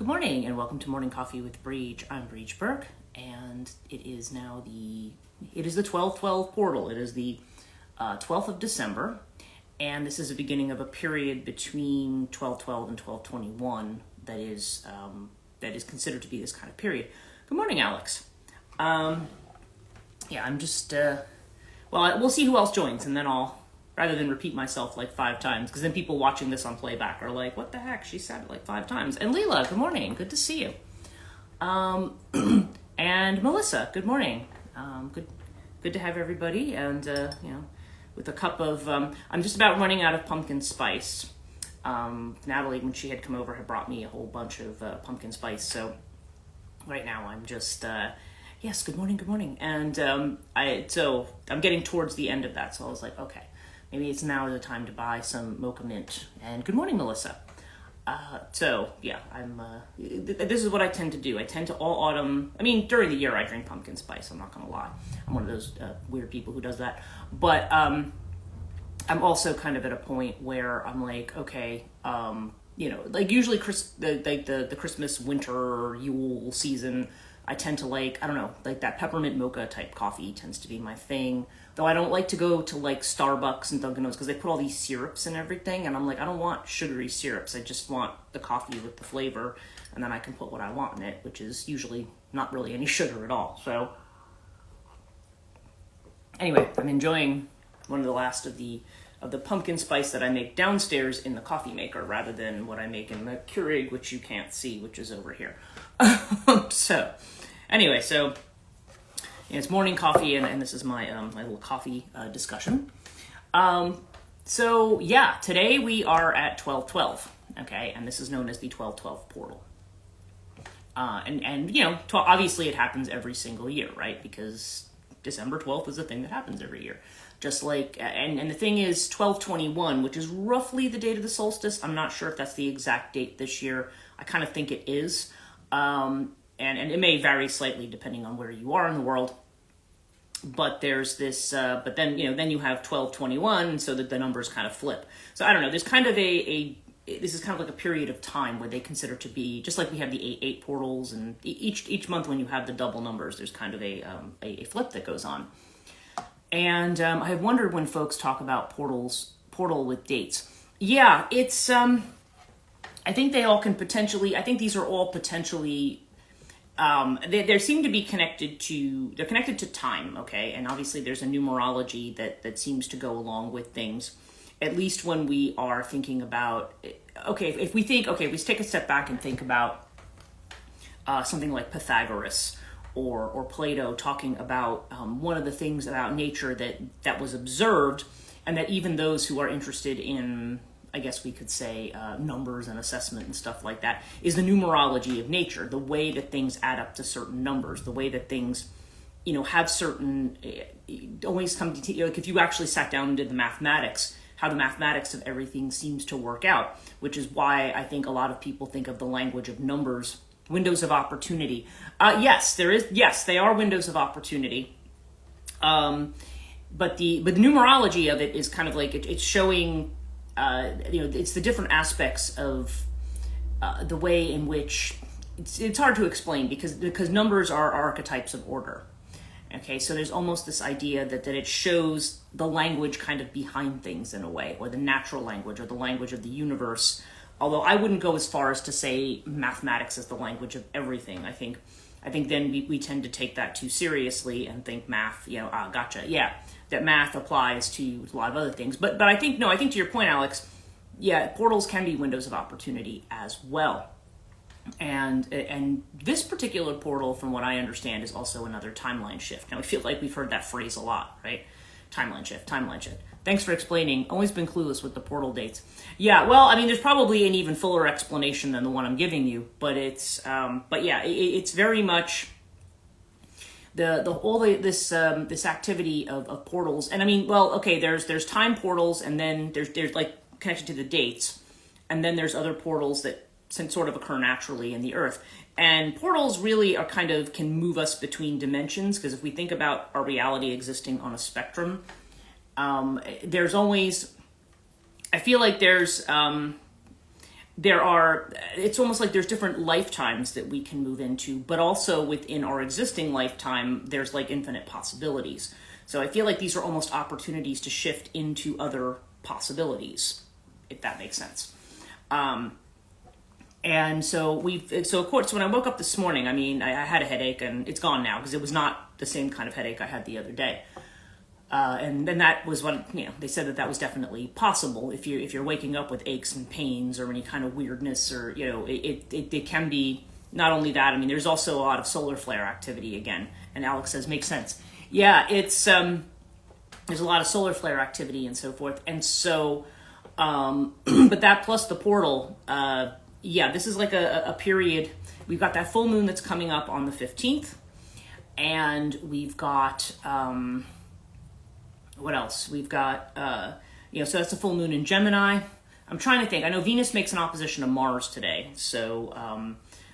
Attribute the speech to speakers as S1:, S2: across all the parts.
S1: Good morning and welcome to Morning Coffee with Brigid. I'm Brigid Burke and it is now the 12/12 portal. It is the 12th of December and this is the beginning of a period between 12/12 and 12/21 that is considered to be this kind of period. Good morning, Alex. I'm just, we'll see who else joins and then rather than repeat myself like 5 times, because then people watching this on playback are like, what the heck? She said it like 5 times. And Leela, good morning. Good to see you. And Melissa, good morning. Good to have everybody. And, with a cup of, I'm just about running out of pumpkin spice. Natalie, when she had come over, had brought me a whole bunch of pumpkin spice. So right now I'm just, yes, good morning. And I'm getting towards the end of that. So I was like, okay. Maybe it's now the time to buy some mocha mint. And good morning, Melissa. This is what I tend to do. I tend to all autumn, during the year I drink pumpkin spice, I'm not going to lie. I'm one of those weird people who does that. But I'm also kind of at a point where I'm like, okay, usually the Christmas, winter, Yule season, I tend to like that peppermint mocha type coffee tends to be my thing. Though I don't like to go to like Starbucks and Dunkin' Donuts because they put all these syrups and everything. And I'm like, I don't want sugary syrups. I just want the coffee with the flavor. And then I can put what I want in it, which is usually not really any sugar at all. So anyway, I'm enjoying one of the last of the pumpkin spice that I make downstairs in the coffee maker rather than what I make in the Keurig, which you can't see, which is over here. So it's morning coffee, and this is my my little coffee discussion. Today we are at 12/12, okay, and this is known as the 12/12 portal. Obviously it happens every single year, right? Because December 12th is a thing that happens every year. Just like, and the thing is 12/21, which is roughly the date of the solstice. I'm not sure if that's the exact date this year. I kind of think it is. And it may vary slightly depending on where you are in the world. But there's this, but then you have 12/21, so that the numbers kind of flip. So I don't know, there's kind of this is kind of like a period of time where they consider to be, just like we have the 8/8 portals, and each month when you have the double numbers, there's kind of a flip that goes on. And I have wondered when folks talk about portal with dates. Yeah, it's, I think they all can potentially, I think these are all potentially, they seem to be connected to time, okay? And obviously there's a numerology that seems to go along with things, at least when we are thinking about, if we take a step back and think about something like Pythagoras or Plato talking about one of the things about nature that was observed, and that even those who are interested in, I guess we could say, numbers and assessment and stuff like that, is the numerology of nature, the way that things add up to certain numbers, the way that things, have certain, always come to, like if you actually sat down and did the mathematics, how the mathematics of everything seems to work out, which is why I think a lot of people think of the language of numbers, windows of opportunity. Yes, they are windows of opportunity. But the numerology of it is kind of like, it's showing, it's the different aspects of the way in which it's hard to explain because numbers are archetypes of order. Okay, so there's almost this idea that it shows the language kind of behind things in a way, or the natural language, or the language of the universe. Although I wouldn't go as far as to say mathematics is the language of everything. I think then we tend to take that too seriously and think math, gotcha, yeah, that math applies to a lot of other things. But I think to your point, Alex, yeah, portals can be windows of opportunity as well. And this particular portal, from what I understand, is also another timeline shift. Now, I feel like we've heard that phrase a lot, right? Timeline shift. Thanks for explaining. Always been clueless with the portal dates. Yeah, well, there's probably an even fuller explanation than the one I'm giving you, but it's very much this activity of portals. And there's time portals, and then there's like connected to the dates, and then there's other portals that sort of occur naturally in the earth. And portals really are can move us between dimensions, because if we think about our reality existing on a spectrum, there's always, I feel like there's it's almost like there's different lifetimes that we can move into, but also within our existing lifetime, there's like infinite possibilities. So I feel like these are almost opportunities to shift into other possibilities, if that makes sense. And so of course, when I woke up this morning, I mean, I had a headache and it's gone now because it was not the same kind of headache I had the other day. And then that was what, they said that was definitely possible if you're waking up with aches and pains or any kind of weirdness, or, it can be not only that. I mean, there's also a lot of solar flare activity again. And Alex says, makes sense. Yeah, it's, there's a lot of solar flare activity and so forth. And so, but that plus the portal, this is like a period. We've got that full moon that's coming up on the 15th. And we've got, what else? We've got, so that's a full moon in Gemini. I'm trying to think. I know Venus makes an opposition to Mars today. So,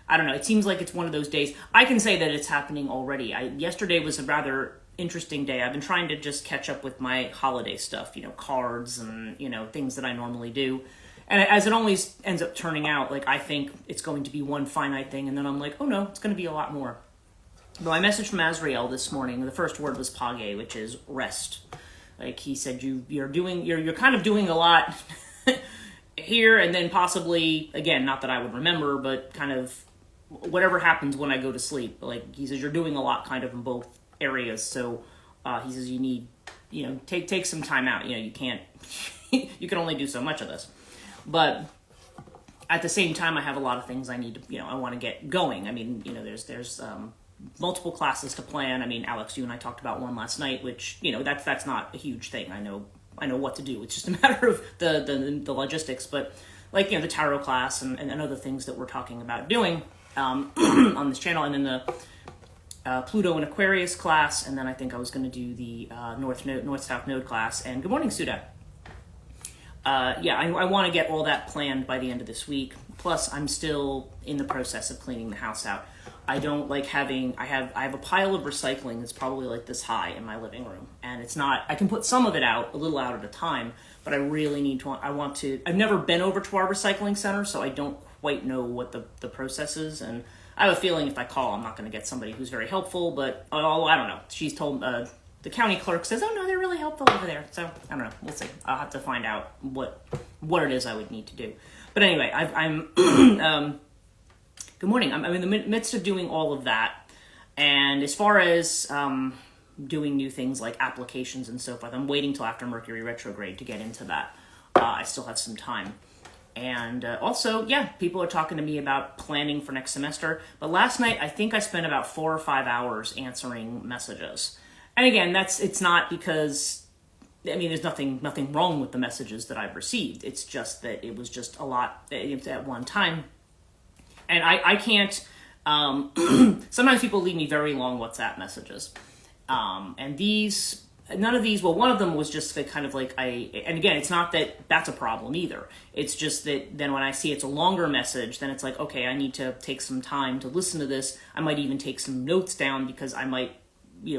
S1: I don't know. It seems like it's one of those days. I can say that it's happening already. Yesterday was a rather interesting day. I've been trying to just catch up with my holiday stuff, cards and, things that I normally do. And as it always ends up turning out, like, I think it's going to be one finite thing. And then I'm like, oh no, it's going to be a lot more. But my message from Azrael this morning, the first word was page, which is rest. Like he said, you're kind of doing a lot here, and then possibly, again, not that I would remember, but kind of whatever happens when I go to sleep. Like he says, you're doing a lot kind of in both areas. So he says you need, take some time out. You can't, you can only do so much of this. But at the same time, I have a lot of things I need to, I want to get going. I mean, there's multiple classes to plan. I mean, Alex, you and I talked about one last night, which, that's not a huge thing. I know what to do. It's just a matter of the logistics, but like, the tarot class and other things that we're talking about doing on this channel, and then the Pluto and Aquarius class, and then I think I was going to do the North-South node class. And good morning, Suda. I want to get all that planned by the end of this week. Plus, I'm still in the process of cleaning the house out. I don't like having, I have a pile of recycling that's probably like this high in my living room. And it's not, I can put some of it out, a little out at a time, but I really need to, I've never been over to our recycling center, so I don't quite know what the process is. And I have a feeling if I call, I'm not going to get somebody who's very helpful, but I don't know. She's told, the county clerk says, oh no, they're really helpful over there. So I don't know, we'll see. I'll have to find out what it is I would need to do. But anyway, I'm good morning. I'm in the midst of doing all of that. And as far as doing new things like applications and so forth, I'm waiting till after Mercury retrograde to get into that. I still have some time. And also, people are talking to me about planning for next semester. But last night, I think I spent about 4 or 5 hours answering messages. And again, it's not because, there's nothing wrong with the messages that I've received. It's just that it was just a lot at one time. And I can't, sometimes people leave me very long WhatsApp messages. And none of these, well, one of them was just kind of like, and again, it's not that that's a problem either. It's just that then when I see it's a longer message, then it's like, okay, I need to take some time to listen to this. I might even take some notes down because I might,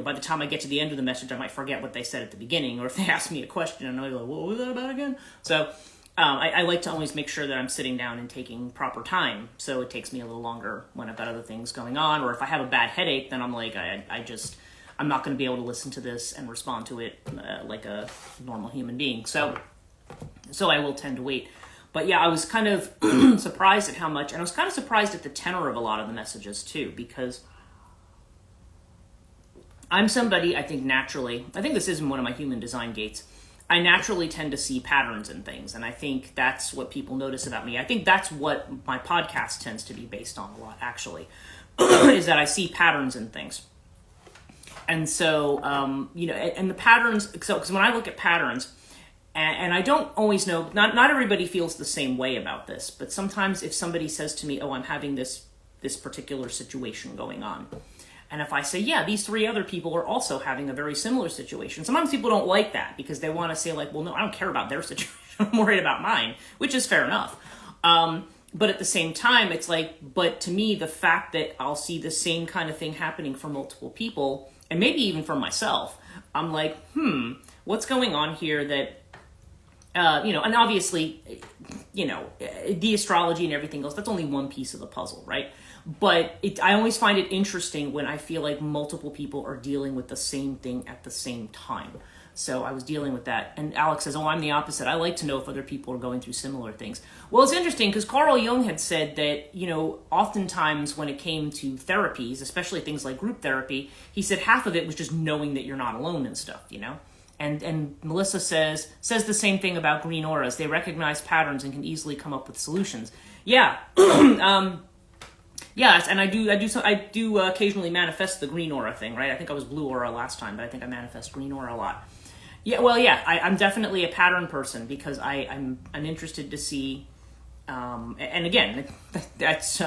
S1: by the time I get to the end of the message, I might forget what they said at the beginning, or if they ask me a question, and I'm like, what was that about again? So I like to always make sure that I'm sitting down and taking proper time, so it takes me a little longer when I've got other things going on, or if I have a bad headache, then I'm like, I'm not going to be able to listen to this and respond to it like a normal human being. So I will tend to wait. But yeah, I was kind of surprised at how much, and I was kind of surprised at the tenor of a lot of the messages too, because I'm somebody, I think this is one of my human design gates. I naturally tend to see patterns in things, and I think that's what people notice about me. I think that's what my podcast tends to be based on a lot, actually, is that I see patterns in things. And so, and the patterns, because when I look at patterns, and I don't always know, not everybody feels the same way about this, but sometimes if somebody says to me, oh, I'm having this particular situation going on, and if I say, yeah, these 3 other people are also having a very similar situation, sometimes people don't like that because they want to say like, well, no, I don't care about their situation. I'm worried about mine, which is fair enough. But at the same time, it's like, but to me, the fact that I'll see the same kind of thing happening for multiple people, and maybe even for myself, I'm like, what's going on here that, and obviously, the astrology and everything else, that's only one piece of the puzzle, right? But I always find it interesting when I feel like multiple people are dealing with the same thing at the same time. So I was dealing with that. And Alex says, I'm the opposite. I like to know if other people are going through similar things. Well, it's interesting because Carl Jung had said that, oftentimes when it came to therapies, especially things like group therapy, he said half of it was just knowing that you're not alone and stuff, And Melissa says the same thing about green auras. They recognize patterns and can easily come up with solutions. Yeah. Yes, and I do occasionally manifest the green aura thing, right? I think I was blue aura last time, but I think I manifest green aura a lot. Yeah, well, yeah, I'm definitely a pattern person because I'm interested to see, and again, that's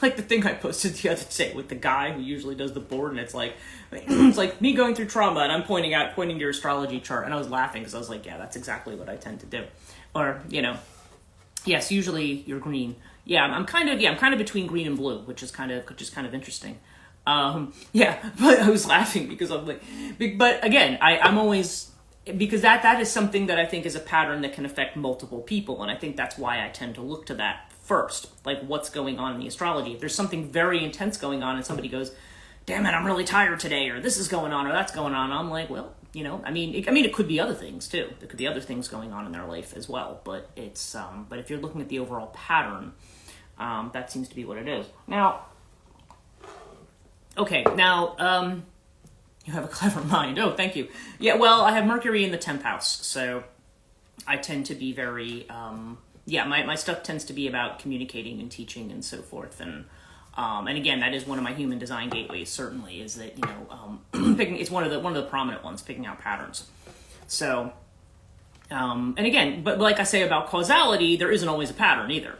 S1: like the thing I posted the other day with the guy who usually does the board, and it's like me going through trauma, and I'm pointing to your astrology chart, and I was laughing because I was like, yeah, that's exactly what I tend to do, or yes, usually you're green. Yeah, I'm kind of between green and blue, which is kind of interesting. Yeah, but I was laughing because I'm like, but again, I'm always, because that is something that I think is a pattern that can affect multiple people, and I think that's why I tend to look to that first, like what's going on in the astrology. If there's something very intense going on and somebody goes, damn it, I'm really tired today, or this is going on, or that's going on, I'm like, well, it could be other things too. There could be other things going on in their life as well, but it's, but if you're looking at the overall pattern, that seems to be what it is. Now, you have a clever mind. Oh, thank you. Yeah, well, I have Mercury in the 10th house, so I tend to be very, my stuff tends to be about communicating and teaching and so forth, and again, that is one of my human design gateways, certainly, is that, it's one of the prominent ones, picking out patterns. So, and again, but like I say about causality, there isn't always a pattern either.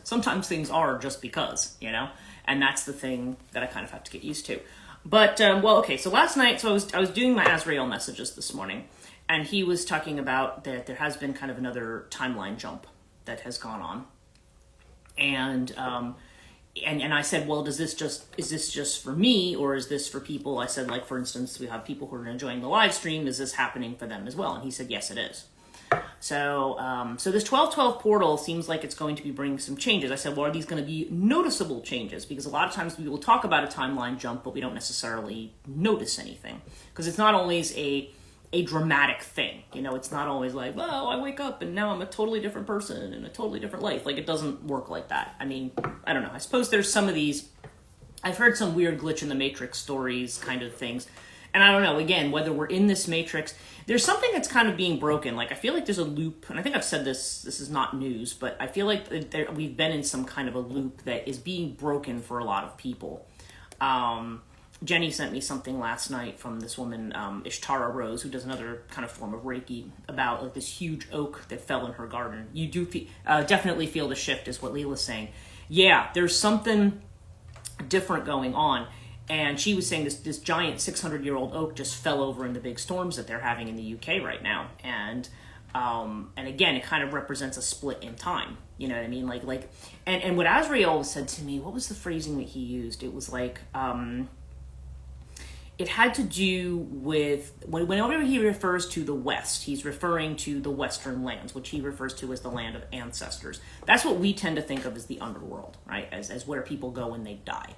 S1: Sometimes things are just because, and that's the thing that I kind of have to get used to. But, so last night, I was doing my Azrael messages this morning, and he was talking about that there has been kind of another timeline jump that has gone on. And I said, well, is this just for me, or is this for people? I said, like, for instance, we have people who are enjoying the live stream. Is this happening for them as well? And he said, yes, it is. So this 12/12 portal seems like it's going to be bringing some changes. I said, well, are these going to be noticeable changes? Because a lot of times we will talk about a timeline jump, but we don't necessarily notice anything. Because it's not always a dramatic thing. It's not always like, well, I wake up and now I'm a totally different person in a totally different life. Like, it doesn't work like that. I mean, I don't know. I suppose there's some of these, I've heard some weird glitch in the matrix stories kind of things. And I don't know, again, whether we're in this matrix, there's something that's kind of being broken. Like, I feel like there's a loop, and I think I've said this is not news, but I feel like we've been in some kind of a loop that is being broken for a lot of people. Jenny sent me something last night from this woman, Ishtara Rose, who does another kind of form of Reiki, about like this huge oak that fell in her garden. You do definitely feel the shift, is what Leela's saying. Yeah, there's something different going on. And she was saying this giant 600-year-old oak just fell over in the big storms that they're having in the UK right now. And again, it kind of represents a split in time. You know what I mean? Like, and what Azrael said to me, what was the phrasing that he used? It was like, it had to do with, whenever he refers to the West, he's referring to the Western lands, which he refers to as the land of ancestors. That's what we tend to think of as the underworld, right? As where people go when they die.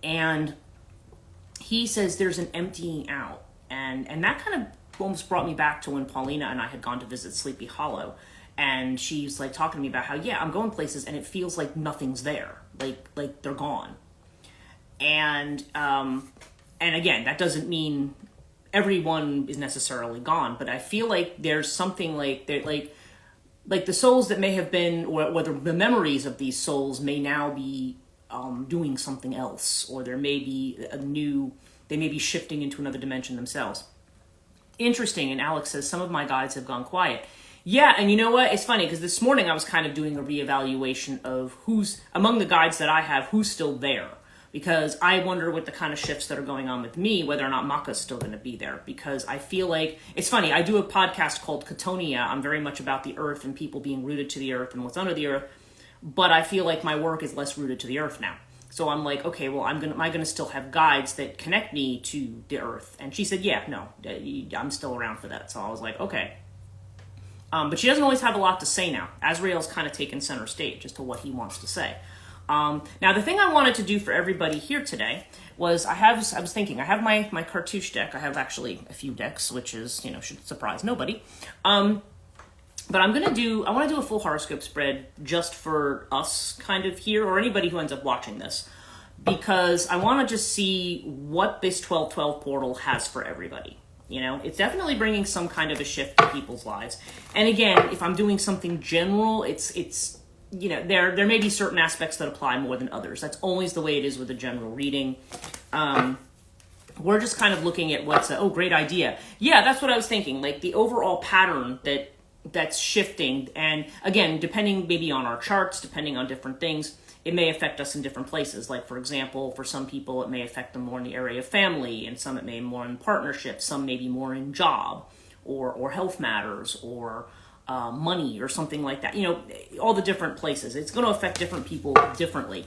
S1: And he says there's an emptying out. And that kind of almost brought me back to when Paulina and I had gone to visit Sleepy Hollow. And she's like talking to me about how, yeah, I'm going places and it feels like nothing's there. Like they're gone. And again, that doesn't mean everyone is necessarily gone, but I feel like there's something like the souls that may have been, or whether the memories of these souls may now be doing something else, or there may be they may be shifting into another dimension themselves. Interesting, and Alex says, some of my guides have gone quiet. Yeah, and you know what? It's funny, because this morning I was kind of doing a reevaluation of who's, among the guides that I have, who's still there. Because I wonder with the kind of shifts that are going on with me, whether or not Maka's still going to be there. Because I feel like, it's funny, I do a podcast called Katonia. I'm very much about the earth and people being rooted to the earth and what's under the earth. But I feel like my work is less rooted to the earth now. So I'm like, okay, well, am I going to still have guides that connect me to the earth? And she said, yeah, no, I'm still around for that. So I was like, okay. But she doesn't always have a lot to say now. Azrael's kind of taken center stage as to what he wants to say. Now, the thing I wanted to do for everybody here today was I was thinking, I have my cartouche deck. I have actually a few decks, which is, should surprise nobody. But I want to do a full horoscope spread just for us kind of here, or anybody who ends up watching this, because I want to just see what this 12/12 portal has for everybody. It's definitely bringing some kind of a shift to people's lives. And again, if I'm doing something general, it's there may be certain aspects that apply more than others. That's always the way it is with a general reading. We're just kind of looking at great idea. Yeah, that's what I was thinking. Like the overall pattern that's shifting. And again, depending maybe on our charts, depending on different things, it may affect us in different places. Like, for example, for some people, it may affect them more in the area of family, and some it may be more in partnerships, some maybe more in job or health matters or money or something like that. All the different places. It's going to affect different people differently,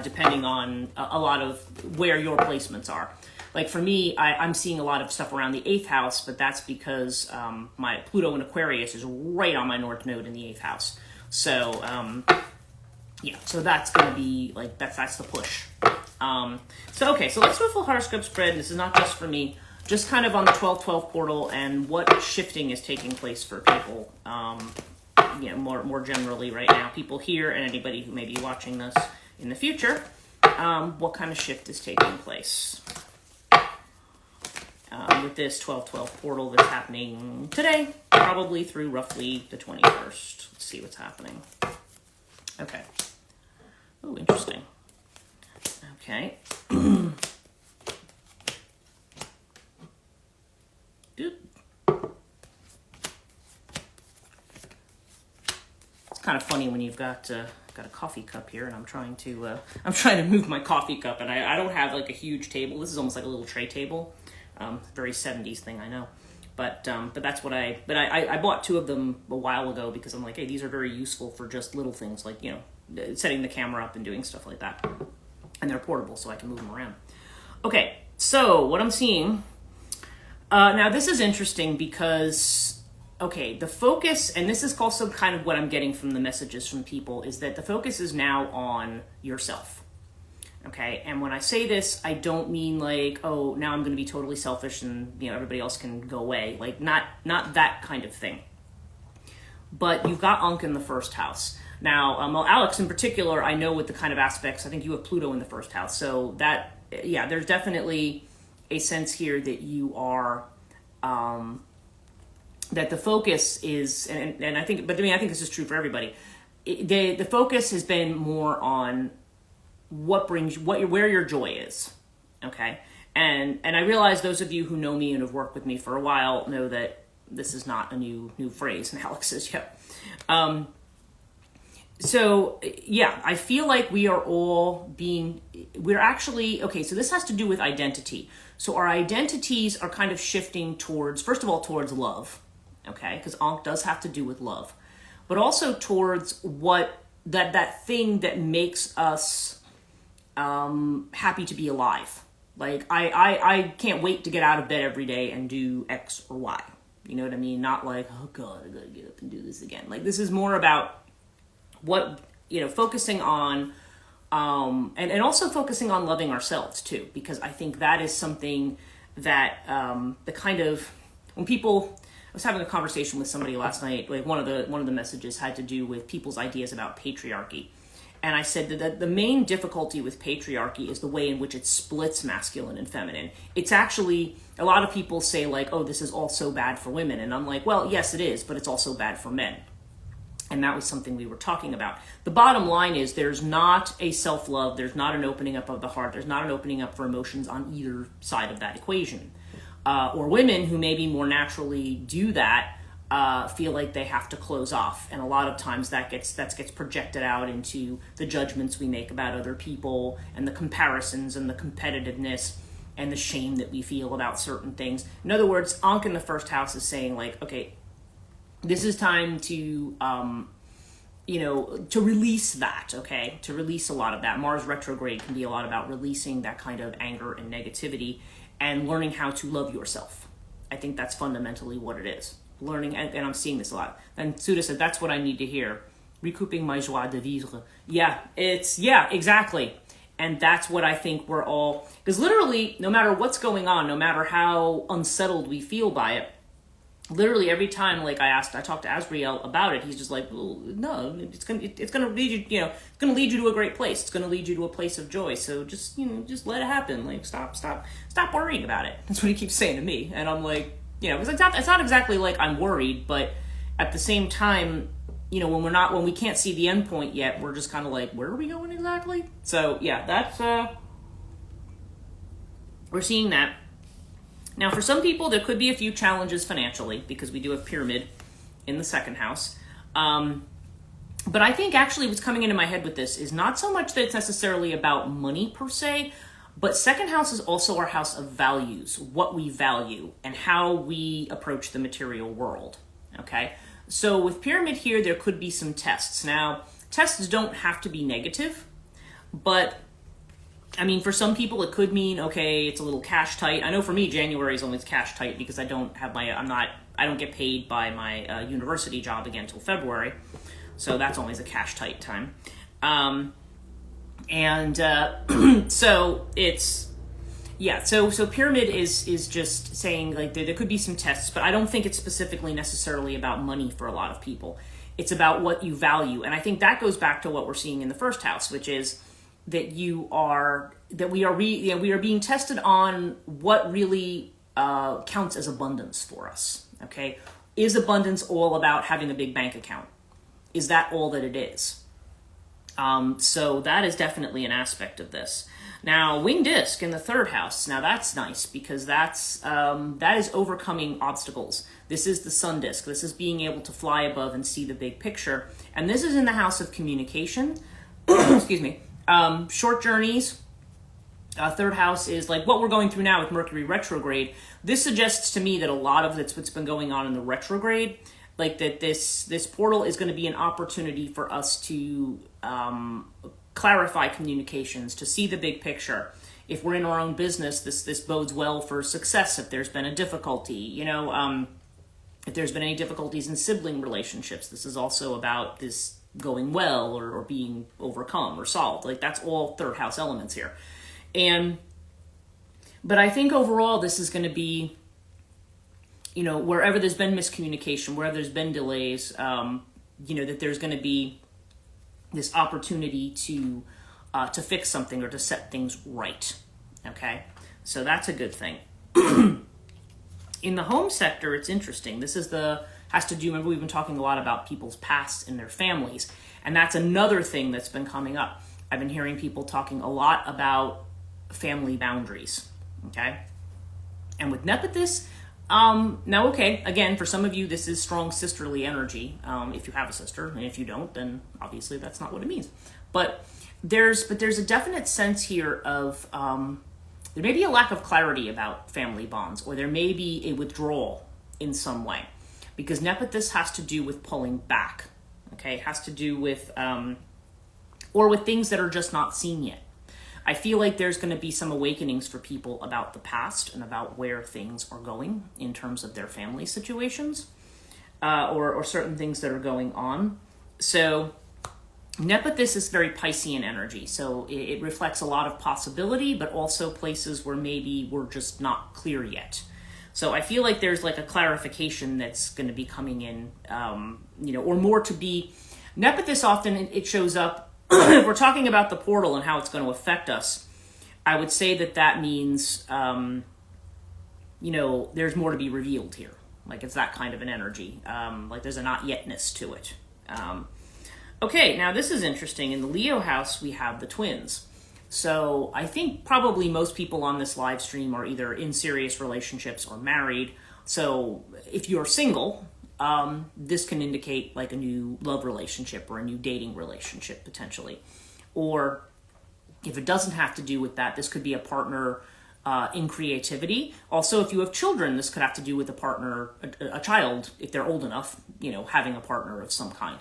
S1: depending on a lot of where your placements are. Like for me, I'm seeing a lot of stuff around the 8th house, but that's because my Pluto in Aquarius is right on my North Node in the 8th house. So, so that's going to be like, that's the push. So let's do a full horoscope spread. This is not just for me, just kind of on the 12/12 portal and what shifting is taking place for people, more generally right now. People here and anybody who may be watching this in the future, what kind of shift is taking place with this 12/12 portal that's happening today, probably through roughly the 21st. Let's see what's happening. Okay. Oh, interesting. Okay. It's kind of funny when you've got a coffee cup here, and I'm trying to move my coffee cup, and I don't have like a huge table. This is almost like a little tray table. Very 70s thing, I know. But that's what I bought 2 of them a while ago because I'm like, hey, these are very useful for just little things like, setting the camera up and doing stuff like that. And they're portable, so I can move them around. Okay, so what I'm seeing, now this is interesting because, the focus, and this is also kind of what I'm getting from the messages from people, is that the focus is now on yourself. Okay, and when I say this, I don't mean like, oh, now I'm going to be totally selfish and everybody else can go away. Like not that kind of thing. But you've got Ankh in the 1st house. Now, Alex in particular, I know with the kind of aspects, I think you have Pluto in the 1st house. So that, there's definitely a sense here that you are, that the focus is, and I think, but I think this is true for everybody. The focus has been more on where your joy is, okay? And I realize those of you who know me and have worked with me for a while know that this is not a new phrase in Alex's yet. I feel like we're actually, so this has to do with identity. So our identities are kind of shifting towards, first of all, towards love, okay? Because Ankh does have to do with love, but also towards what, that thing that makes us happy to be alive. Like I can't wait to get out of bed every day and do X or Y. You know what I mean? Not like, oh God, I gotta get up and do this again. Like this is more about what, focusing on, and also focusing on loving ourselves too, because I think that is something that, the kind of, when people, I was having a conversation with somebody last night, like one of the messages had to do with people's ideas about patriarchy. And I said that the main difficulty with patriarchy is the way in which it splits masculine and feminine. It's actually, a lot of people say like, oh, this is all so bad for women. And I'm like, well, yes, it is, but it's also bad for men. And that was something we were talking about. The bottom line is there's not a self-love, there's not an opening up of the heart, there's not an opening up for emotions on either side of that equation. Or women who maybe more naturally do that, feel like they have to close off, and a lot of times that gets projected out into the judgments we make about other people and the comparisons and the competitiveness and the shame that we feel about certain things. In other words, Ankh in the 1st house is saying like, okay, this is time to to release that, okay, to release a lot of that. Mars retrograde can be a lot about releasing that kind of anger and negativity and learning how to love yourself. I think that's fundamentally what it is. learning, and I'm seeing this a lot. And Suda said, that's what I need to hear. Recouping my joie de vivre. Yeah, exactly. And that's what I think we're all, because literally, no matter what's going on, no matter how unsettled we feel by it, literally every time, like I talked to Asriel about it, he's just like, well, no, it's gonna lead you, it's gonna lead you to a great place. It's gonna lead you to a place of joy. So just let it happen. Like stop worrying about it. That's what he keeps saying to me, and I'm like, because it's not exactly like I'm worried, but at the same time, when we can't see the end point yet, we're just kind of like, where are we going exactly? So yeah, that's we're seeing that. Now, for some people, there could be a few challenges financially because we do have Pyramid in the second house. But I think actually what's coming into my head with this is not so much that it's necessarily about money per se, but second house is also our house of values, what we value, and how we approach the material world, okay? So with Pyramid here, there could be some tests. Now, tests don't have to be negative, but I mean, for some people, it could mean, okay, it's a little cash tight. I know for me, January is always cash tight because I don't get paid by my university job again until February. So that's always a cash tight time. So it's, yeah, so Pyramid is just saying like there could be some tests, but I don't think it's specifically necessarily about money for a lot of people. It's about what you value. And I think that goes back to what we're seeing in the first house, which is that we are being tested on what really counts as abundance for us. Okay, is abundance all about having a big bank account? Is that all that it is? So that is definitely an aspect of this. Now, wing disc in the third house. Now that's nice because that is overcoming obstacles. This is the sun disc. This is being able to fly above and see the big picture. And this is in the house of communication. Excuse me. Short journeys. Third house is like what we're going through now with Mercury retrograde. This suggests to me that a lot of that's what's been going on in the retrograde, like that this portal is going to be an opportunity for us to clarify communications, to see the big picture. If we're in our own business, this bodes well for success. If there's been a difficulty, if there's been any difficulties in sibling relationships, this is also about this going well or being overcome or solved. Like that's all third house elements here. But I think overall this is going to be, wherever there's been miscommunication, wherever there's been delays, that there's going to be this opportunity to fix something or to set things right. Okay. So that's a good thing. In the home sector, it's interesting. This is has to do, remember we've been talking a lot about people's past and their families, and that's another thing that's been coming up. I've been hearing people talking a lot about family boundaries, okay? And with Nephthys, now, okay, again, for some of you, this is strong sisterly energy, if you have a sister, and if you don't, then obviously that's not what it means. But there's a definite sense here of, there may be a lack of clarity about family bonds, or there may be a withdrawal in some way. Because Nephthys has to do with pulling back, okay? It has to do with, or with things that are just not seen yet. I feel like there's going to be some awakenings for people about the past and about where things are going in terms of their family situations, or certain things that are going on. So Nephthys is very Piscean energy, so it reflects a lot of possibility, but also places where maybe we're just not clear yet. So I feel like there's like a clarification that's going to be coming in, or more to be. Nephthys often it shows up. If we're talking about the portal and how it's going to affect us, I would say that means, there's more to be revealed here. Like it's that kind of an energy. Like there's a not yetness to it. Okay, now this is interesting. In the Leo house, we have the twins. So I think probably most people on this live stream are either in serious relationships or married. So if you're single, this can indicate like a new love relationship or a new dating relationship potentially. Or if it doesn't have to do with that, this could be a partner in creativity. Also, if you have children, this could have to do with a partner, a child, if they're old enough, having a partner of some kind.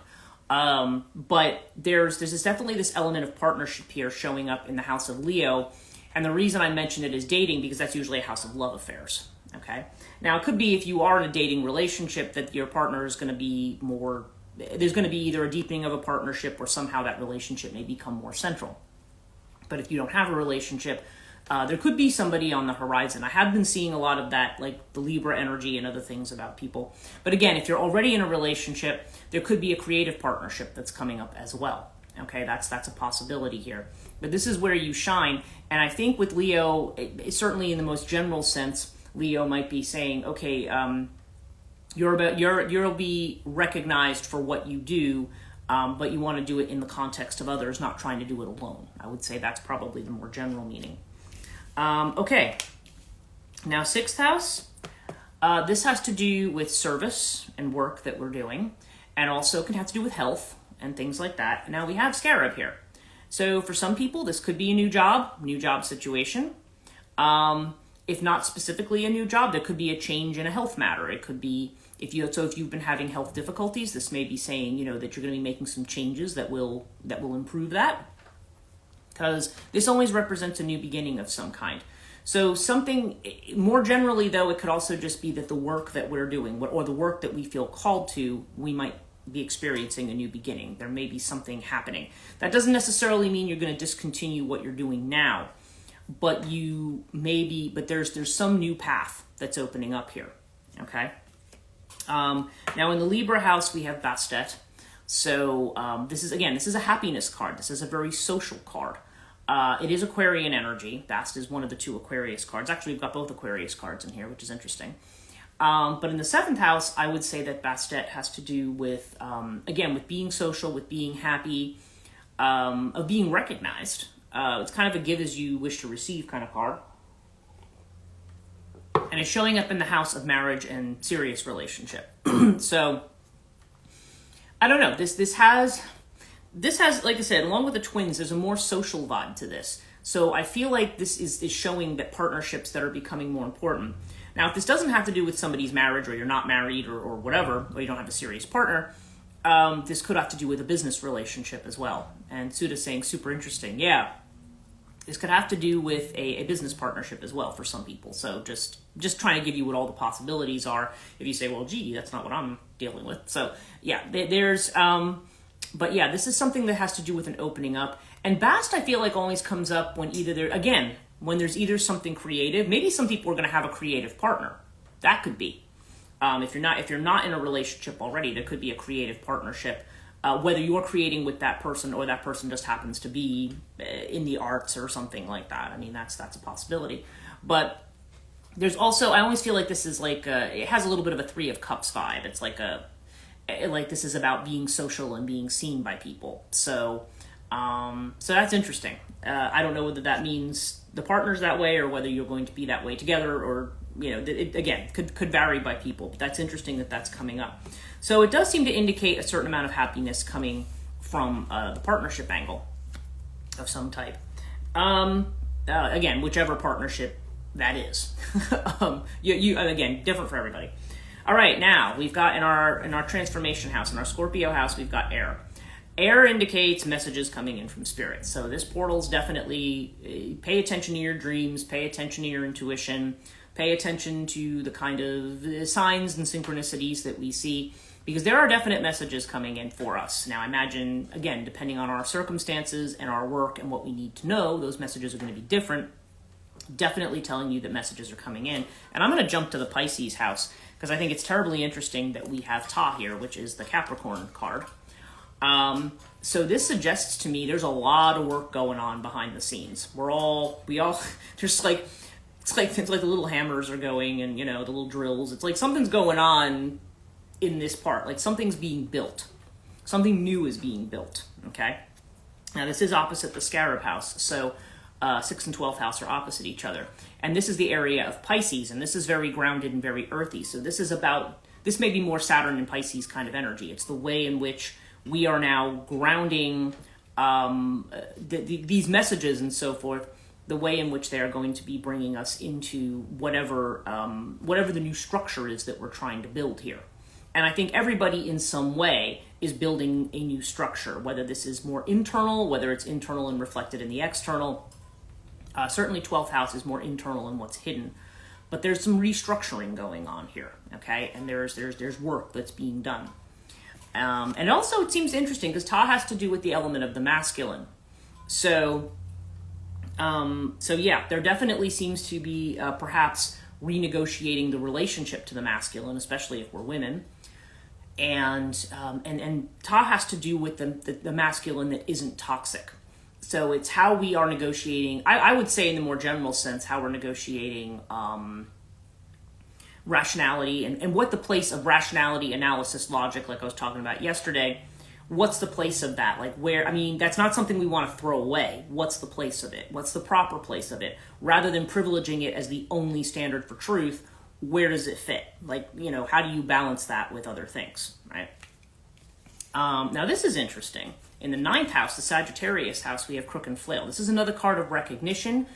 S1: But there's definitely this element of partnership here showing up in the house of Leo. And the reason I mention it is dating, because that's usually a house of love affairs. Okay. Now, it could be if you are in a dating relationship that your partner is going to be more, there's going to be either a deepening of a partnership or somehow that relationship may become more central. But if you don't have a relationship, there could be somebody on the horizon. I have been seeing a lot of that, like the Libra energy and other things about people. But again, if you're already in a relationship, there could be a creative partnership that's coming up as well. Okay, that's a possibility here. But this is where you shine. And I think with Leo, certainly in the most general sense, Leo might be saying, okay, you'll be recognized for what you do, but you want to do it in the context of others, not trying to do it alone. I would say that's probably the more general meaning. Okay, now 6th house. This has to do with service and work that we're doing, and also can have to do with health and things like that. Now we have Scarab here. So for some people, this could be a new job situation. If not specifically a new job, there could be a change in a health matter. It could be, if you've been having health difficulties, this may be saying, that you're going to be making some changes that will improve that. Because this always represents a new beginning of some kind. So something more generally, though, it could also just be that the work that we're doing, or the work that we feel called to, we might be experiencing a new beginning. There may be something happening. That doesn't necessarily mean you're going to discontinue what you're doing now, but there's some new path that's opening up here. Okay. Now in the Libra house, we have Bastet. So this is a happiness card. This is a very social card. It is Aquarian energy. Bast is one of the 2 Aquarius cards. Actually, we've got both Aquarius cards in here, which is interesting. But in the 7th house, I would say that Bastet has to do with, with being social, with being happy, of being recognized. It's kind of a give as you wish to receive kind of card. And it's showing up in the house of marriage and serious relationship. So, I don't know. This has, like I said, along with the twins, there's a more social vibe to this. So I feel like this is showing that partnerships that are becoming more important. Now, if this doesn't have to do with somebody's marriage, or you're not married, or whatever, or you don't have a serious partner, this could have to do with a business relationship as well. And Suda's saying, super interesting. Yeah, this could have to do with a business partnership as well for some people. So just trying to give you what all the possibilities are. If you say, well, gee, that's not what I'm dealing with. So yeah, but yeah, this is something that has to do with an opening up. And Bast, I feel like, always comes up when when there's either something creative. Maybe some people are going to have a creative partner. That could be. If you're not in a relationship already, there could be a creative partnership. Whether you're creating with that person or that person just happens to be in the arts or something like that. I mean, that's a possibility. But there's also, I always feel like this is like it has a little bit of a 3 of Cups vibe. It's like this is about being social and being seen by people. So that's interesting. I don't know whether that means the partner's that way or whether you're going to be that way together, or again, could vary by people. But that's interesting that that's coming up. So it does seem to indicate a certain amount of happiness coming from the partnership angle of some type. Again, whichever partnership that is. Again, different for everybody. All right, now we've got in our transformation house, in our Scorpio house, we've got air. Air indicates messages coming in from spirit. So this portal's definitely, pay attention to your dreams, pay attention to your intuition, pay attention to the kind of signs and synchronicities that we see, because there are definite messages coming in for us. Now, imagine, again, depending on our circumstances and our work and what we need to know, those messages are going to be different. Definitely telling you that messages are coming in. And I'm going to jump to the Pisces house, because I think it's terribly interesting that we have Ta here, which is the Capricorn card. So this suggests to me there's a lot of work going on behind the scenes. We all, there's like, it's like the little hammers are going and, the little drills. It's like something's going on in this part. Like something's being built. Something new is being built, okay? Now this is opposite the Scarab house. So 6th and 12th house are opposite each other. And this is the area of Pisces, and this is very grounded and very earthy. So this may be more Saturn and Pisces kind of energy. It's the way in which we are now grounding these messages and so forth, the way in which they are going to be bringing us into whatever the new structure is that we're trying to build here. And I think everybody in some way is building a new structure, whether this is more internal, whether it's internal and reflected in the external. Certainly 12th house is more internal in what's hidden. but there's some restructuring going on here, okay? And there's work that's being done. And also it seems interesting because Ta has to do with the element of the masculine. So yeah, there definitely seems to be perhaps renegotiating the relationship to the masculine, especially if we're women. And Ta has to do with the masculine that isn't toxic. So it's how we are negotiating, I would say in the more general sense, how we're negotiating rationality and what the place of rationality, analysis, logic, like I was talking about yesterday, what's the place of that? Like where, I mean, that's not something we want to throw away. What's the place of it? What's the proper place of it? Rather than privileging it as the only standard for truth, where does it fit? Like, you know, how do you balance that with other things, right? Now this is interesting. In the 9th house, the Sagittarius house, we have Crook and Flail. This is another card of recognition.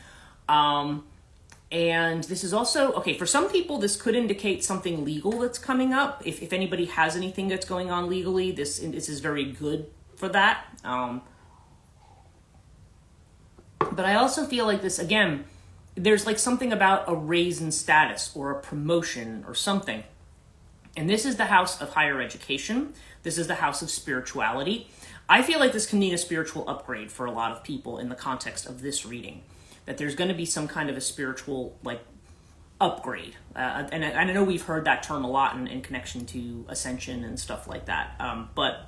S1: And this is also, okay, for some people, this could indicate something legal that's coming up. If anybody has anything that's going on legally, this is very good for that. But I also feel like this, again, there's like something about a raise in status or a promotion or something. And this is the house of higher education. This is the house of spirituality. I feel like this can mean a spiritual upgrade for a lot of people in the context of this reading. That there's going to be some kind of a spiritual like upgrade. And I know we've heard that term a lot in connection to ascension and stuff like that. But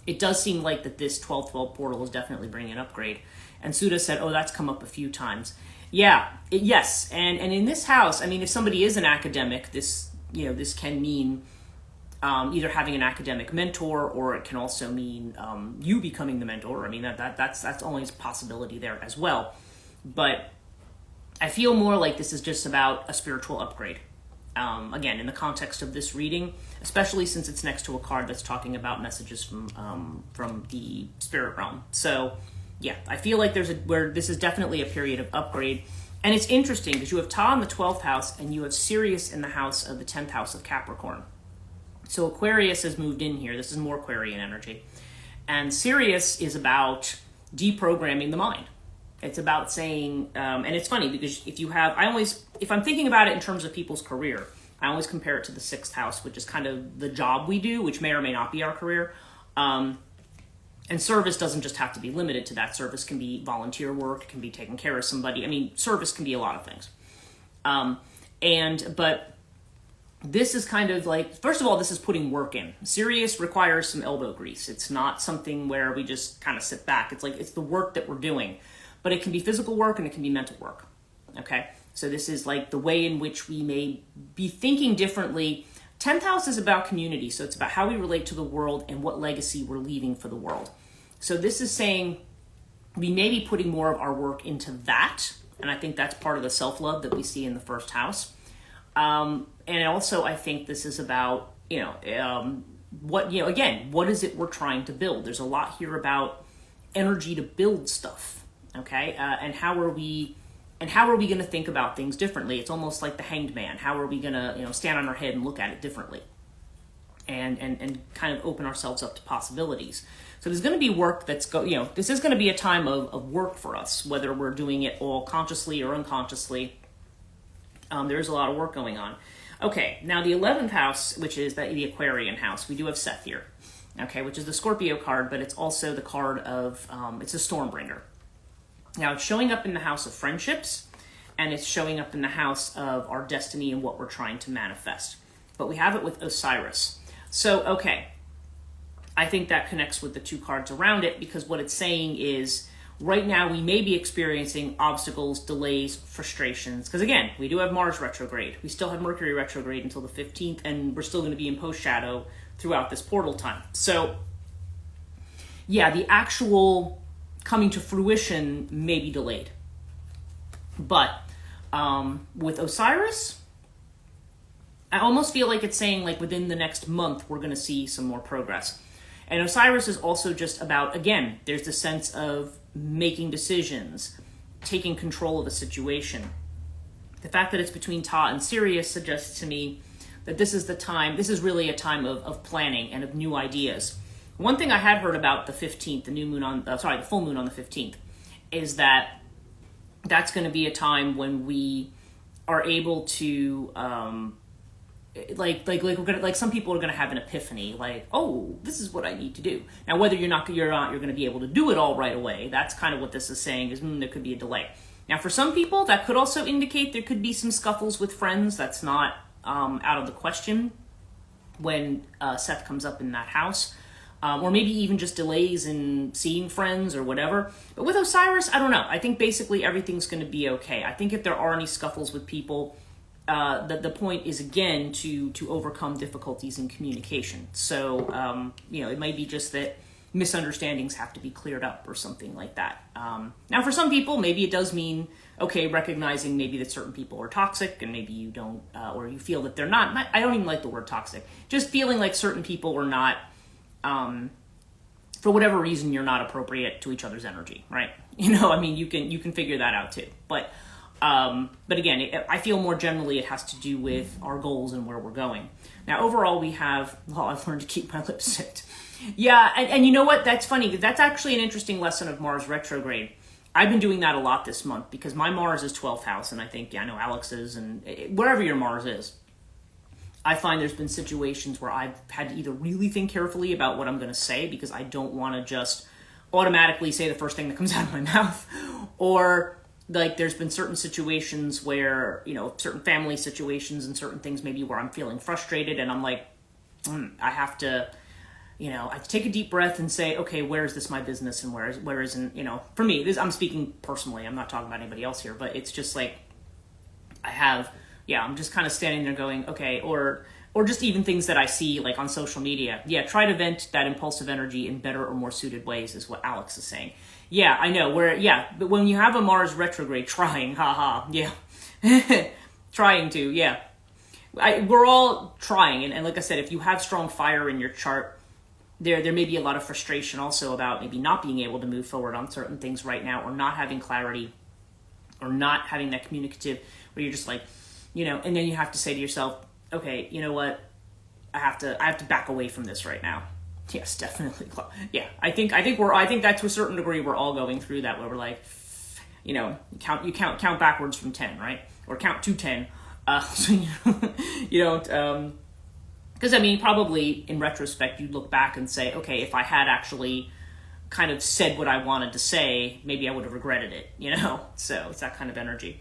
S1: it does seem like that this 12-12 portal is definitely bringing an upgrade. And Sudha said, oh, that's come up a few times. Yeah, yes. And in this house, I mean, if somebody is an academic, this can mean either having an academic mentor, or it can also mean you becoming the mentor. I mean, that's always a possibility there as well. But I feel more like this is just about a spiritual upgrade. Again, in the context of this reading, especially since it's next to a card that's talking about messages from the spirit realm. So yeah, I feel like this is definitely a period of upgrade. And it's interesting because you have Ta in the 12th house and you have Sirius in the house of the 10th house of Capricorn. So Aquarius has moved in here. This is more Aquarian energy. And Sirius is about deprogramming the mind. It's about saying, and it's funny because if I'm thinking about it in terms of people's career, I always compare it to the 6th house, which is kind of the job we do, which may or may not be our career. And service doesn't just have to be limited to that. Service can be volunteer work, it can be taking care of somebody. I mean, service can be a lot of things. But this is kind of like, first of all, this is putting work in. Sirius requires some elbow grease. It's not something where we just kind of sit back. It's like, it's the work that we're doing. But it can be physical work and it can be mental work, okay? So this is like the way in which we may be thinking differently. 10th house is about community, so it's about how we relate to the world and what legacy we're leaving for the world. So this is saying we may be putting more of our work into that, and I think that's part of the self-love that we see in the 1st house. And also I think this is about, what is it we're trying to build? There's a lot here about energy to build stuff. Okay, and how are we going to think about things differently? It's almost like the Hanged Man. How are we going to, stand on our head and look at it differently, and kind of open ourselves up to possibilities? So there's going to be work this is going to be a time of work for us, whether we're doing it all consciously or unconsciously. There's a lot of work going on. Okay, now the 11th house, which is the Aquarian house, we do have Seth here. Okay, which is the Scorpio card, but it's also the card of it's a Stormbringer. Now, it's showing up in the house of friendships, and it's showing up in the house of our destiny and what we're trying to manifest. But we have it with Osiris. So, okay, I think that connects with the 2 cards around it, because what it's saying is, right now we may be experiencing obstacles, delays, frustrations. Because again, we do have Mars retrograde. We still have Mercury retrograde until the 15th, and we're still going to be in post-shadow throughout this portal time. So, yeah, the actual coming to fruition may be delayed. But with Osiris, I almost feel like it's saying like within the next month, we're going to see some more progress. And Osiris is also just about, again, there's the sense of making decisions, taking control of a situation. The fact that it's between Ta and Sirius suggests to me that this is really a time of planning and of new ideas. One thing I had heard about the 15th, the full moon on the 15th, is that that's going to be a time when we are able to like some people are gonna have an epiphany, like, oh, this is what I need to do. Now, whether you're gonna be able to do it all right away, that's kind of what this is saying, is there could be a delay. Now, for some people, that could also indicate there could be some scuffles with friends. That's not out of the question when Seth comes up in that house. Or maybe even just delays in seeing friends or whatever. But with Osiris, I don't know. I think basically everything's going to be okay. I think if there are any scuffles with people, the point is, again, to overcome difficulties in communication. So, it might be just that misunderstandings have to be cleared up or something like that. Now, for some people, maybe it does mean, okay, recognizing maybe that certain people are toxic and maybe you don't, or you feel that they're not. I don't even like the word toxic. Just feeling like certain people are not, for whatever reason, you're not appropriate to each other's energy, right? You can figure that out too. But again, I feel more generally it has to do with our goals and where we're going. Now, overall, we have, I've learned to keep my lips zipped. Yeah, and you know what? That's funny. That's actually an interesting lesson of Mars retrograde. I've been doing that a lot this month because my Mars is 12th house, and I think, I know Alex's, and wherever your Mars is. I find there's been situations where I've had to either really think carefully about what I'm going to say because I don't want to just automatically say the first thing that comes out of my mouth, or like there's been certain situations where, certain family situations and certain things maybe where I'm feeling frustrated and I'm like, I have to, I take a deep breath and say, okay, where is this my business and where isn't, for me, I'm speaking personally, I'm not talking about anybody else here, but it's just like I'm just kind of standing there going, okay, or just even things that I see like on social media. Yeah, try to vent that impulsive energy in better or more suited ways is what Alex is saying. Yeah, I know. But when you have a Mars retrograde, trying, yeah. Trying to, yeah. We're all trying, and like I said, if you have strong fire in your chart, there may be a lot of frustration also about maybe not being able to move forward on certain things right now, or not having clarity, or not having that communicative, where you're just like, and then you have to say to yourself, okay, you know what? I have to back away from this right now. Yes, definitely. Yeah, I think that to a certain degree we're all going through that, where we're like, count backwards from 10, right? Or count to 10. So you don't, because probably in retrospect you'd look back and say, okay, if I had actually kind of said what I wanted to say, maybe I would have regretted it, So it's that kind of energy.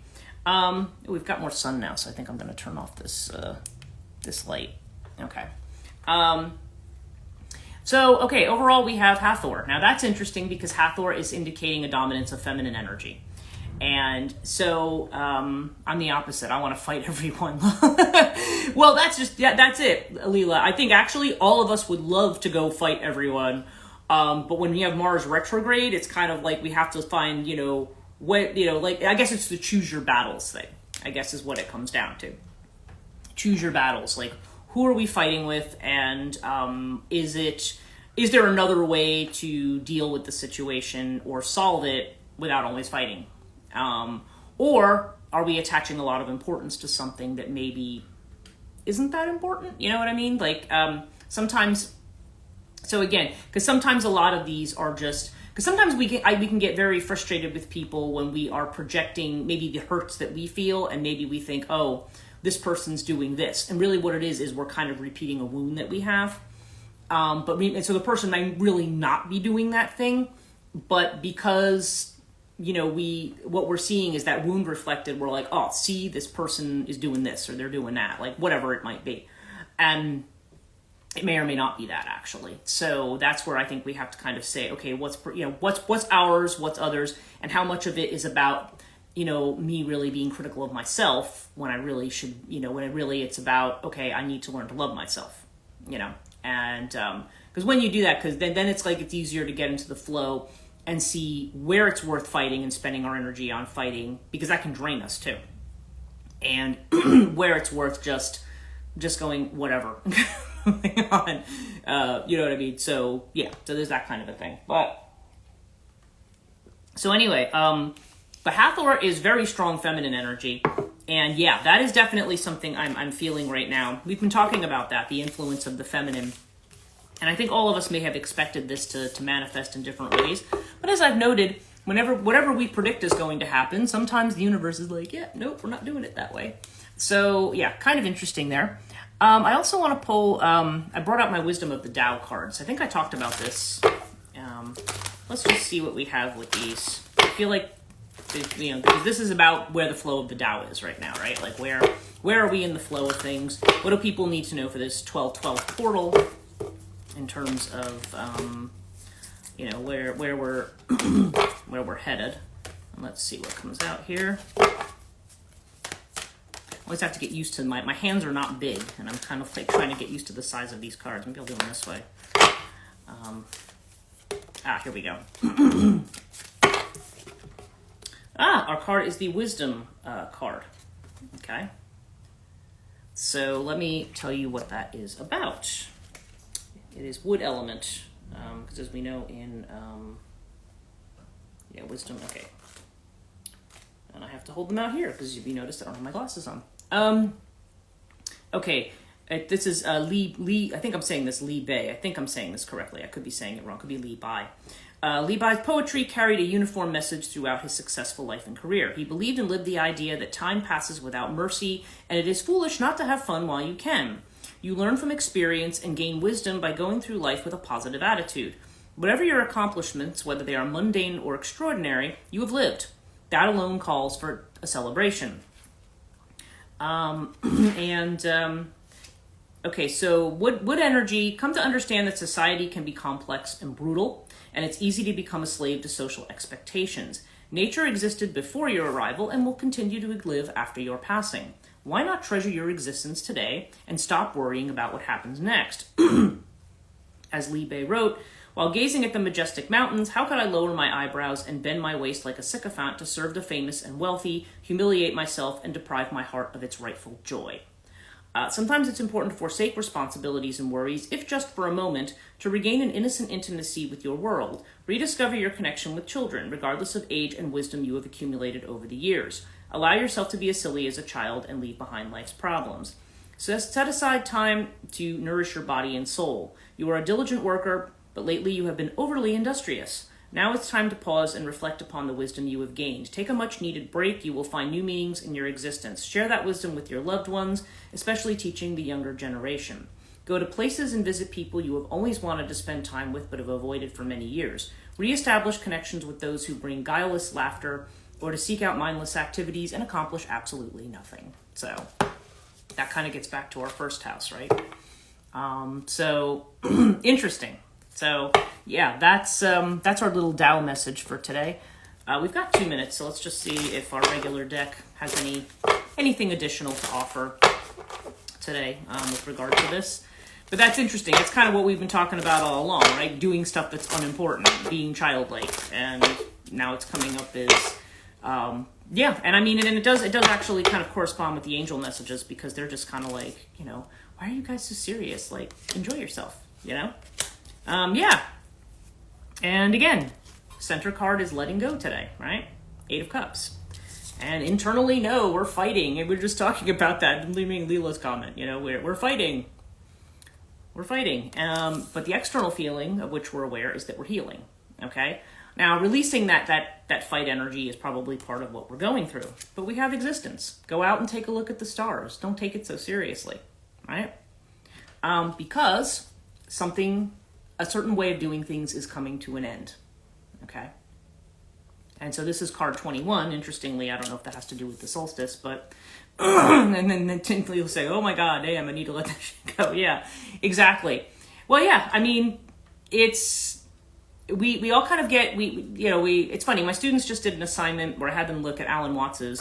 S1: We've got more sun now, so I think I'm going to turn off this light. Okay. Okay, overall we have Hathor. Now that's interesting because Hathor is indicating a dominance of feminine energy. And so, I'm the opposite. I want to fight everyone. Well, that's it, Leela. I think actually all of us would love to go fight everyone. But when we have Mars retrograde, it's kind of like we have to find, I guess it's the choose your battles thing, I guess is what it comes down to. Choose your battles. Like, who are we fighting with? And is there another way to deal with the situation or solve it without always fighting? Or are we attaching a lot of importance to something that maybe isn't that important? You know what I mean? Like, sometimes, so again, because sometimes a lot of these are just, because sometimes we can get very frustrated with people when we are projecting maybe the hurts that we feel, and maybe we think, oh, this person's doing this. And really what it is we're kind of repeating a wound that we have. And so the person might really not be doing that thing, but because, what we're seeing is that wound reflected, we're like, oh, see, this person is doing this, or they're doing that, like whatever it might be. And it may or may not be that, actually. So that's where I think we have to kind of say, okay, what's ours, what's others, and how much of it is about, me really being critical of myself when I really should, it's about, okay, I need to learn to love myself, and because when you do that, because then it's like it's easier to get into the flow and see where it's worth fighting and spending our energy on fighting, because that can drain us too, and where it's worth just going whatever. On, you know what I mean? So yeah, so there's that kind of a thing. But so anyway, but Hathor is very strong feminine energy, and yeah, that is definitely something I'm feeling right now. We've been talking about that, the influence of the feminine, and I think all of us may have expected this to manifest in different ways. But as I've noted, whatever we predict is going to happen, sometimes the universe is like, yeah, nope, we're not doing it that way. So yeah, kind of interesting there. I also want to pull, I brought out my Wisdom of the Tao cards. I think I talked about this. Let's just see what we have with these. I feel like, you know, this is about where the flow of the Tao is right now, right? Like where are we in the flow of things? What do people need to know for this 12/12 portal in terms of, you know, where we're where we're headed? And let's see what comes out here. I always have to get used to my hands are not big, and I'm kind of like trying to get used to the size of these cards. Maybe I'll do them this way. Here we go. Our card is the Wisdom card. Okay. So let me tell you what that is about. It is wood element, because as we know in, Wisdom, okay. And I have to hold them out here, because if you noticed, I don't have my glasses on. Okay, this is Li, I think I'm saying this, Li Bei. I think I'm saying this correctly. I could be saying it wrong. It could be Li Bai. Li Bai's poetry carried a uniform message throughout his successful life and career. He believed and lived the idea that time passes without mercy, and it is foolish not to have fun while you can. You learn from experience and gain wisdom by going through life with a positive attitude. Whatever your accomplishments, whether they are mundane or extraordinary, you have lived. That alone calls for a celebration. Okay, so wood energy, come to understand that society can be complex and brutal, and it's easy to become a slave to social expectations. Nature existed before your arrival and will continue to live after your passing. Why not treasure your existence today and stop worrying about what happens next? As Li Bei wrote, while gazing at the majestic mountains, how could I lower my eyebrows and bend my waist like a sycophant to serve the famous and wealthy, humiliate myself, and deprive my heart of its rightful joy? Sometimes it's important to forsake responsibilities and worries, if just for a moment, to regain an innocent intimacy with your world. Rediscover your connection with children, regardless of age and wisdom you have accumulated over the years. Allow yourself to be as silly as a child and leave behind life's problems. So set aside time to nourish your body and soul. You are a diligent worker, but lately you have been overly industrious. Now it's time to pause and reflect upon the wisdom you have gained. Take a much-needed break. You will find new meanings in your existence. Share that wisdom with your loved ones, especially teaching the younger generation. Go to places and visit people you have always wanted to spend time with but have avoided for many years. Reestablish connections with those who bring guileless laughter or to seek out mindless activities and accomplish absolutely nothing. So that kind of gets back to our first house, right? So interesting. So yeah, that's our little Tao message for today. We've got 2 minutes, so let's just see if our regular deck has anything additional to offer today with regard to this. But that's interesting. It's kind of what we've been talking about all along, right? Doing stuff that's unimportant, being childlike, and now it's coming up as and I mean, and it does actually kind of correspond with the angel messages, because they're just kind of like, you know, why are you guys so serious? Like, enjoy yourself, you know? And again, center card is letting go today, right? 8 of Cups. And internally, no, we're fighting. And we're just talking about that, leaving Leela's comment. You know, we're fighting. We're fighting. But the external feeling of which we're aware is that we're healing, okay? Now, releasing that fight energy is probably part of what we're going through. But we have existence. Go out and take a look at the stars. Don't take it so seriously, right? Because a certain way of doing things is coming to an end, okay? And so this is card 21. Interestingly, I don't know if that has to do with the solstice, but and then Tinkley will say, oh my God, damn, I need to let that shit go. Yeah, exactly. Well, yeah, I mean, we all kind of get, it's funny. My students just did an assignment where I had them look at Alan Watts's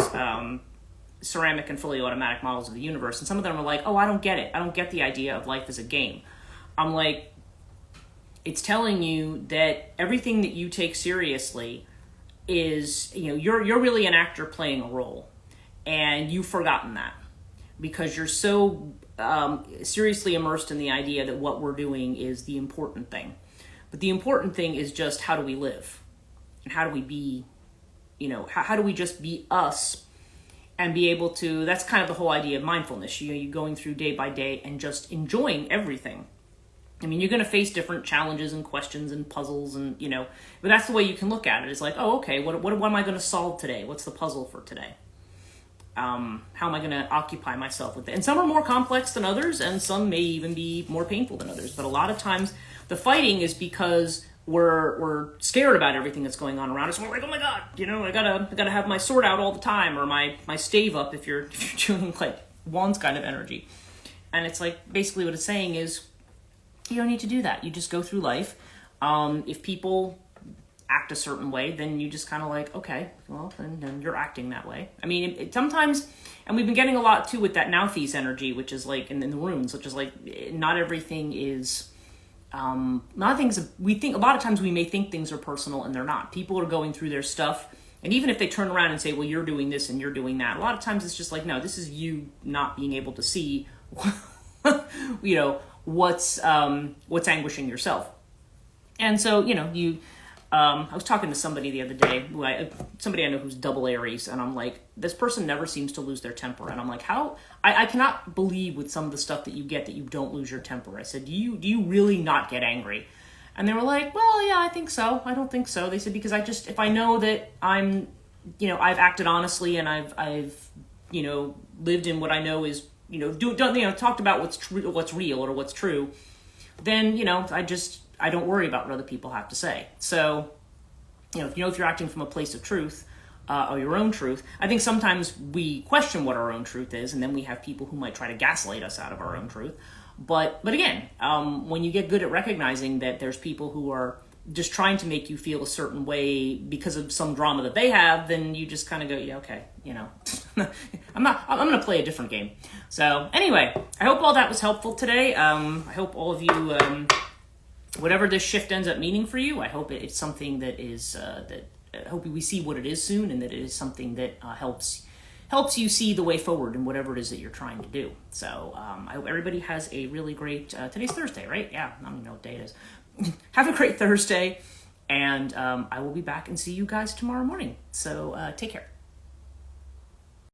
S1: ceramic and fully automatic models of the universe. And some of them were like, oh, I don't get it. I don't get the idea of life as a game. I'm like, it's telling you that everything that you take seriously is, you're really an actor playing a role, and you've forgotten that because you're so seriously immersed in the idea that what we're doing is the important thing. But the important thing is just, how do we live? And how do we be, how do we just be us and be able to, that's kind of the whole idea of mindfulness. You going through day by day and just enjoying everything. I mean, you're going to face different challenges and questions and puzzles and, but that's the way you can look at it. It's like, oh, okay, what am I going to solve today? What's the puzzle for today? How am I going to occupy myself with it? And some are more complex than others, and some may even be more painful than others. But a lot of times the fighting is because we're scared about everything that's going on around us. We're like, oh my God, I gotta have my sword out all the time, or my stave up if you're doing like wands kind of energy. And it's like, basically what it's saying is, you don't need to do that. You just go through life. If people act a certain way, then you just kind of like, okay, well, then you're acting that way. I mean, it sometimes, and we've been getting a lot too with that Nauthiz energy, which is like in the runes, which is like, not everything is, we think, a lot of times we may think things are personal and they're not. People are going through their stuff. And even if they turn around and say, well, you're doing this and you're doing that, a lot of times it's just like, no, this is you not being able to see, what's anguishing yourself. And so, I was talking to somebody the other day, somebody I know who's double Aries, and I'm like, this person never seems to lose their temper. And I'm like, how? I cannot believe with some of the stuff that you get that you don't lose your temper. I said, do you really not get angry? And they were like, well, yeah, I think so. I don't think so. They said, because if I know that I've acted honestly and I've lived in what I know is, talked about what's true, what's real, or what's true, then, I don't worry about what other people have to say. So, if you're acting from a place of truth, or your own truth, I think sometimes we question what our own truth is, and then we have people who might try to gaslight us out of our own truth. But again, when you get good at recognizing that there's people who are just trying to make you feel a certain way because of some drama that they have, then you just kind of go, yeah, okay, I'm going to play a different game. So anyway, I hope all that was helpful today. I hope all of you, whatever this shift ends up meaning for you, I hope it's something that is, I hope we see what it is soon, and that it is something that helps you see the way forward in whatever it is that you're trying to do. So I hope everybody has a really great, today's Thursday, right? Yeah, I don't even know what day it is. Have a great Thursday, and I will be back and see you guys tomorrow morning. So take care.